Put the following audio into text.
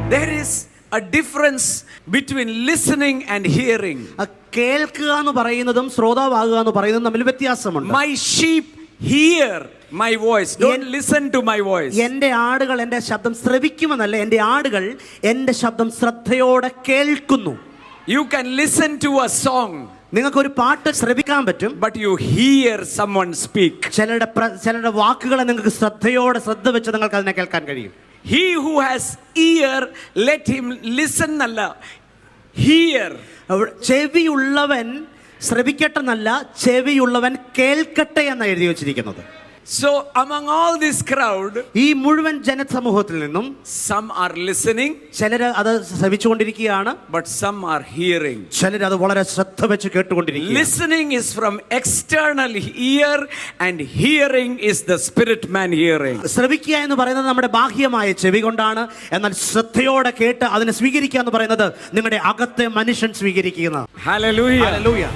There is a difference between listening and hearing. കേൾക്കുക എന്ന് പറയുന്നതും ശ്രോതാവാകുക എന്ന് പറയുന്നതും തമ്മിൽ വ്യത്യാസമുണ്ട്. My sheep hear my voice. Don't listen to my voice. എൻ്റെ ആടുകൾ എൻ്റെ ശബ്ദം ശ്രവിക്കുമെന്നല്ല, എൻ്റെ ആടുകൾ എൻ്റെ ശബ്ദം ശ്രദ്ധയോടെ കേൾക്കുന്നു. You can listen to a song, നിങ്ങൾക്ക് ഒരു പാട്ട് ശ്രവിക്കാൻ പറ്റും, but you hear someone speak. ചിലരുടെ വാക്കുകളെ നിങ്ങൾക്ക് ശ്രദ്ധ വെച്ച് നിങ്ങൾക്ക് അതിനെ കേൾക്കാൻ കഴിയും. He who has ear, let him listen. അല്ല, hear. ചെവിയുള്ളവൻ ശ്രവിക്കട്ടെന്നല്ല, ചെവിയുള്ളവൻ കേൾക്കട്ടെ എന്ന് എഴുതി വെച്ചിരിക്കുന്നത്. So among all this crowd, ഈ മുഴുവൻ ജനസമൂഹത്തിൽ നിന്നും some are listening, ചിലര് അത് ശ്രവിച്ചുകൊണ്ടിരിക്കുകയാണ്, but some are hearing. ചിലര് അത് വളരെ ശ്രദ്ധ വെച്ച് കേട്ടുകൊണ്ടിരിക്കുകയാണ്. Listening is from external ear and hearing is the spirit man hearing. ശ്രവിക്കുക എന്ന് പറയുന്നത് നമ്മുടെ ബാഹ്യമായ ചെവി കൊണ്ടാണ്, എന്നാൽ ശ്രദ്ധയോടെ കേട്ട് അതിനെ സ്വീകരിക്കുക എന്ന് പറയുന്നത് നിങ്ങളുടെ അകത്തെ മനുഷ്യൻ സ്വീകരിക്കുന്ന. Hallelujah. Hallelujah.